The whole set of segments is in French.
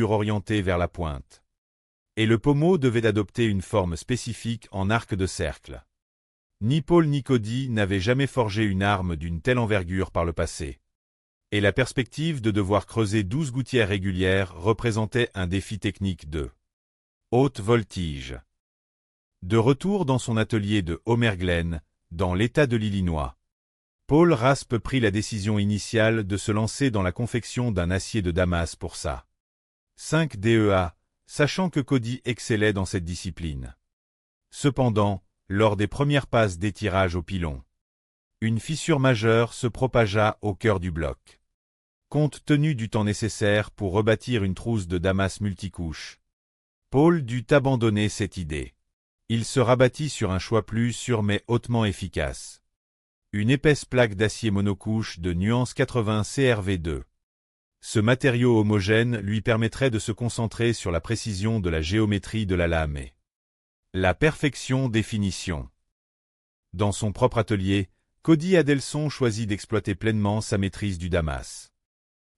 orientée vers la pointe. Et le pommeau devait adopter une forme spécifique en arc de cercle. Ni Paul ni Cody n'avaient jamais forgé une arme d'une telle envergure par le passé. Et la perspective de devoir creuser 12 gouttières régulières représentait un défi technique de haute voltige. De retour dans son atelier de Homer Glen, dans l'État de l'Illinois, Paul Raspe prit la décision initiale de se lancer dans la confection d'un acier de Damas pour sa 5 DEA, sachant que Cody excellait dans cette discipline. Cependant, lors des premières passes d'étirage au pilon, une fissure majeure se propagea au cœur du bloc. Compte tenu du temps nécessaire pour rebâtir une trousse de Damas multicouche, Paul dut abandonner cette idée. Il se rabattit sur un choix plus sûr mais hautement efficace. Une épaisse plaque d'acier monocouche de nuance 80 CRV2. Ce matériau homogène lui permettrait de se concentrer sur la précision de la géométrie de la lame et la perfection des finitions. Dans son propre atelier, Cody Adelson choisit d'exploiter pleinement sa maîtrise du Damas.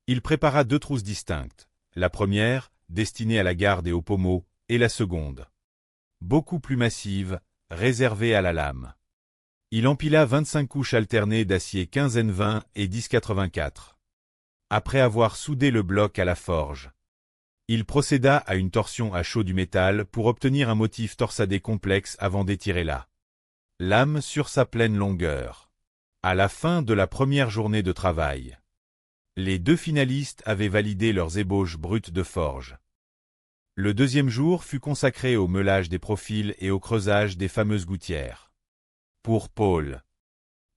Il prépara 2 trousses distinctes, la première, destinée à la garde et au pommeau, et la seconde, beaucoup plus massive, réservée à la lame. Il empila 25 couches alternées d'acier 15N20 et 1084. Après avoir soudé le bloc à la forge, il procéda à une torsion à chaud du métal pour obtenir un motif torsadé complexe avant d'étirer la lame sur sa pleine longueur. À la fin de la première journée de travail, les 2 finalistes avaient validé leurs ébauches brutes de forge. Le deuxième jour fut consacré au meulage des profils et au creusage des fameuses gouttières. Pour Paul,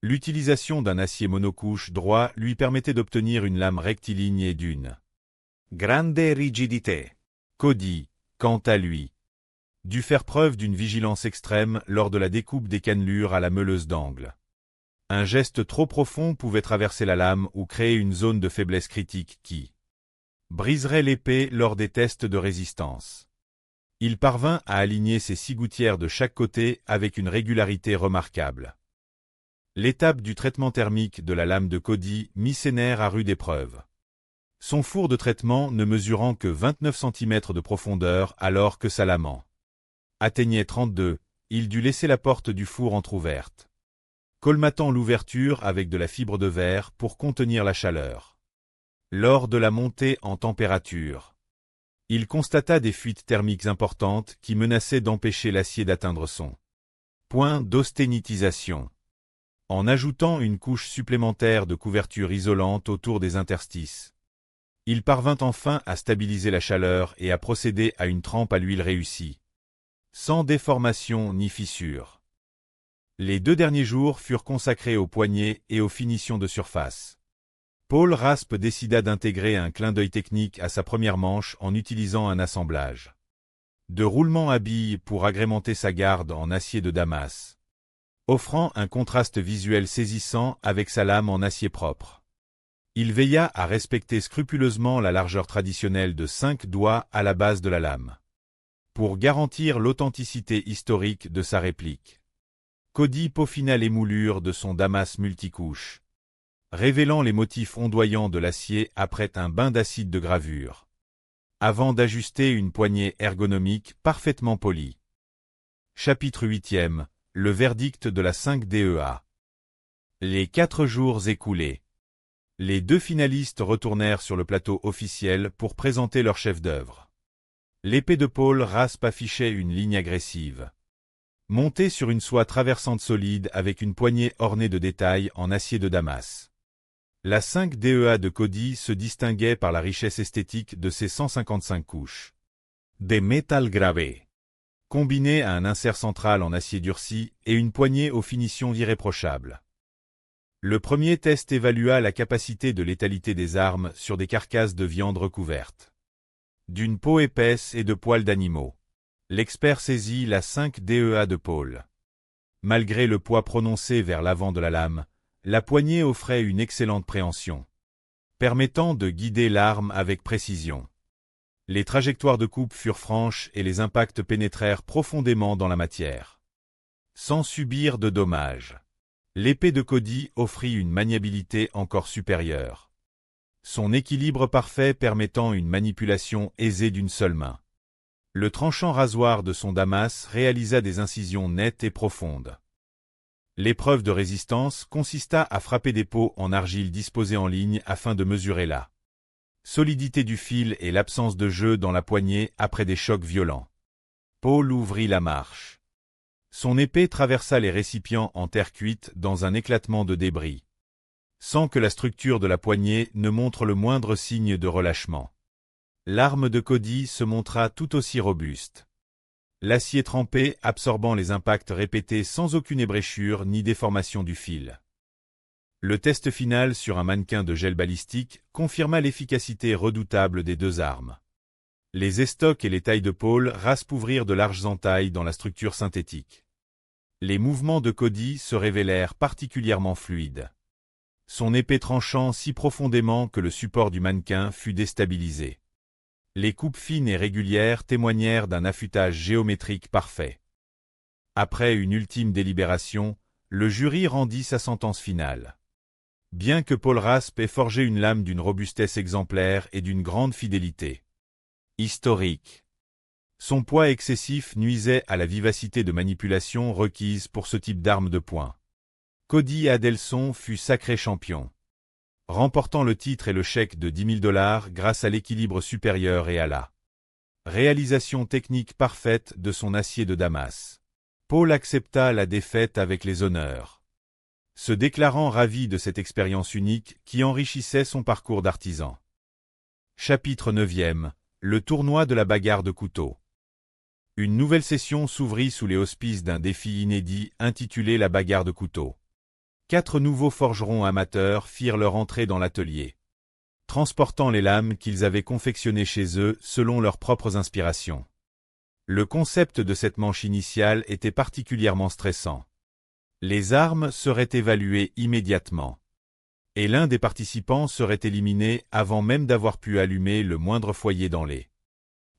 l'utilisation d'un acier monocouche droit lui permettait d'obtenir une lame rectiligne et d'une grande rigidité. Cody, quant à lui, dut faire preuve d'une vigilance extrême lors de la découpe des cannelures à la meuleuse d'angle. Un geste trop profond pouvait traverser la lame ou créer une zone de faiblesse critique qui briserait l'épée lors des tests de résistance. Il parvint à aligner ses 6 gouttières de chaque côté avec une régularité remarquable. L'étape du traitement thermique de la lame de Cody mit ses nerfs à rude épreuve. Son four de traitement ne mesurant que 29 cm de profondeur alors que sa lame atteignait 32, il dut laisser la porte du four entr'ouverte, colmatant l'ouverture avec de la fibre de verre pour contenir la chaleur. Lors de la montée en température, il constata des fuites thermiques importantes qui menaçaient d'empêcher l'acier d'atteindre son point d'austénitisation. En ajoutant une couche supplémentaire de couverture isolante autour des interstices, il parvint enfin à stabiliser la chaleur et à procéder à une trempe à l'huile réussie, sans déformation ni fissure. Les 2 derniers jours furent consacrés aux poignées et aux finitions de surface. Paul Raspe décida d'intégrer un clin d'œil technique à sa première manche en utilisant un assemblage de roulement à billes pour agrémenter sa garde en acier de Damas, offrant un contraste visuel saisissant avec sa lame en acier propre. Il veilla à respecter scrupuleusement la largeur traditionnelle de 5 doigts à la base de la lame, pour garantir l'authenticité historique de sa réplique. Cody peaufina les moulures de son Damas multicouche, révélant les motifs ondoyants de l'acier après un bain d'acide de gravure, avant d'ajuster une poignée ergonomique parfaitement polie. Chapitre 8e, le verdict de la 5 DEA. Les 4 jours écoulés, les 2 finalistes retournèrent sur le plateau officiel pour présenter leur chef-d'œuvre. L'épée de Paul Raspe affichait une ligne agressive, montée sur une soie traversante solide avec une poignée ornée de détails en acier de Damas. La 5 DEA de Cody se distinguait par la richesse esthétique de ses 155 couches des métal gravés, combinées à un insert central en acier durci et une poignée aux finitions irréprochables. Le premier test évalua la capacité de létalité des armes sur des carcasses de viande recouvertes d'une peau épaisse et de poils d'animaux. L'expert saisit la 5 DEA de Paul. Malgré le poids prononcé vers l'avant de la lame, la poignée offrait une excellente préhension, permettant de guider l'arme avec précision. Les trajectoires de coupe furent franches et les impacts pénétrèrent profondément dans la matière, sans subir de dommages. L'épée de Cody offrit une maniabilité encore supérieure. Son équilibre parfait permettant une manipulation aisée d'une seule main. Le tranchant rasoir de son Damas réalisa des incisions nettes et profondes. L'épreuve de résistance consista à frapper des pots en argile disposés en ligne afin de mesurer la solidité du fil et l'absence de jeu dans la poignée après des chocs violents. Paul ouvrit la marche. Son épée traversa les récipients en terre cuite dans un éclatement de débris, sans que la structure de la poignée ne montre le moindre signe de relâchement. L'arme de Cody se montra tout aussi robuste. L'acier trempé absorbant les impacts répétés sans aucune ébréchure ni déformation du fil. Le test final sur un mannequin de gel balistique confirma l'efficacité redoutable des deux armes. Les estocs et les tailles de Paul raspouvrirent de larges entailles dans la structure synthétique. Les mouvements de Cody se révélèrent particulièrement fluides. Son épée tranchant si profondément que le support du mannequin fut déstabilisé. Les coupes fines et régulières témoignèrent d'un affûtage géométrique parfait. Après une ultime délibération, le jury rendit sa sentence finale. Bien que Paul Raspe ait forgé une lame d'une robustesse exemplaire et d'une grande fidélité historique, son poids excessif nuisait à la vivacité de manipulation requise pour ce type d'arme de poing. Cody Adelson fut sacré champion, remportant le titre et le chèque de $10 000 grâce à l'équilibre supérieur et à la réalisation technique parfaite de son acier de Damas. Paul accepta la défaite avec les honneurs, se déclarant ravi de cette expérience unique qui enrichissait son parcours d'artisan. Chapitre 9e. Le tournoi de la bagarre de couteau. Une nouvelle session s'ouvrit sous les auspices d'un défi inédit intitulé la bagarre de couteau. 4 nouveaux forgerons amateurs firent leur entrée dans l'atelier, transportant les lames qu'ils avaient confectionnées chez eux selon leurs propres inspirations. Le concept de cette manche initiale était particulièrement stressant. Les armes seraient évaluées immédiatement, et l'un des participants serait éliminé avant même d'avoir pu allumer le moindre foyer dans les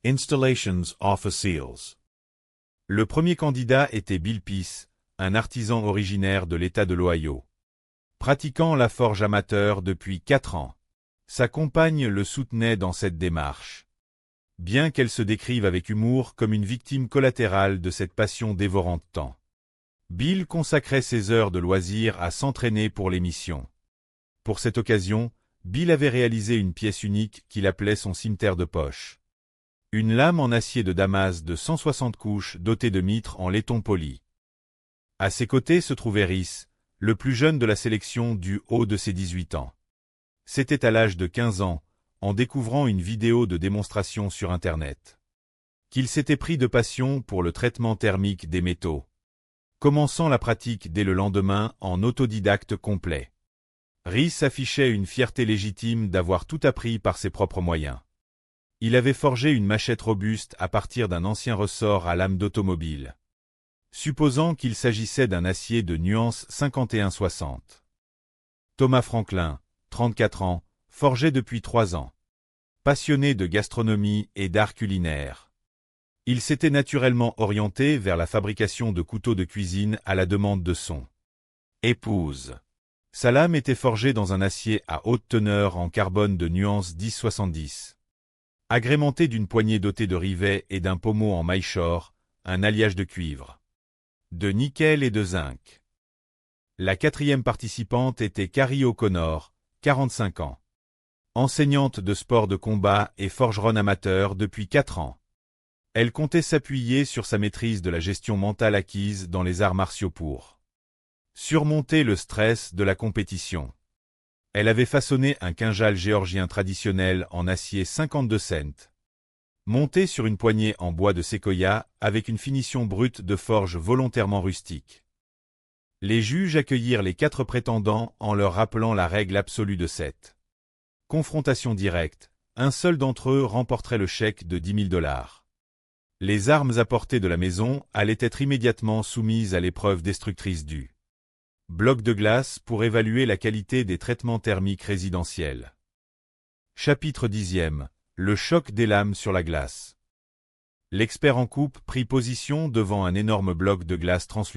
Installations Offer Seals. Le premier candidat était Bill Peace, un artisan originaire de l'État de l'Ohio, pratiquant la forge amateur depuis 4 ans. Sa compagne le soutenait dans cette démarche, bien qu'elle se décrive avec humour comme une victime collatérale de cette passion dévorant tant. Bill consacrait ses heures de loisir à s'entraîner pour l'émission. Pour cette occasion, Bill avait réalisé une pièce unique qu'il appelait son cimeterre de poche. Une lame en acier de Damas de 160 couches dotée de mitre en laiton poli. À ses côtés se trouvait Rhys, le plus jeune de la sélection du haut de ses 18 ans. C'était à l'âge de 15 ans, en découvrant une vidéo de démonstration sur Internet, qu'il s'était pris de passion pour le traitement thermique des métaux, commençant la pratique dès le lendemain en autodidacte complet. Rhys affichait une fierté légitime d'avoir tout appris par ses propres moyens. Il avait forgé une machette robuste à partir d'un ancien ressort à lame d'automobile, supposant qu'il s'agissait d'un acier de nuance 5160. Thomas Franklin, 34 ans, forgeait depuis 3 ans. Passionné de gastronomie et d'art culinaire, il s'était naturellement orienté vers la fabrication de couteaux de cuisine à la demande de son épouse. Sa lame était forgée dans un acier à haute teneur en carbone de nuance 1070, agrémenté d'une poignée dotée de rivets et d'un pommeau en maillechort, un alliage de cuivre, de nickel et de zinc. La 4e participante était Carrie O'Connor, 45 ans. Enseignante de sport de combat et forgeronne amateur depuis 4 ans. Elle comptait s'appuyer sur sa maîtrise de la gestion mentale acquise dans les arts martiaux pour surmonter le stress de la compétition. Elle avait façonné un kinjal géorgien traditionnel en acier 52 cents, monté sur une poignée en bois de séquoia avec une finition brute de forge volontairement rustique. Les juges accueillirent les 4 prétendants en leur rappelant la règle absolue de cette confrontation directe. Un seul d'entre eux remporterait le chèque de $10 000. Les armes apportées de la maison allaient être immédiatement soumises à l'épreuve destructrice du bloc de glace pour évaluer la qualité des traitements thermiques résidentiels. Chapitre 10e. Le choc des lames sur la glace. L'expert en coupe prit position devant un énorme bloc de glace translucide.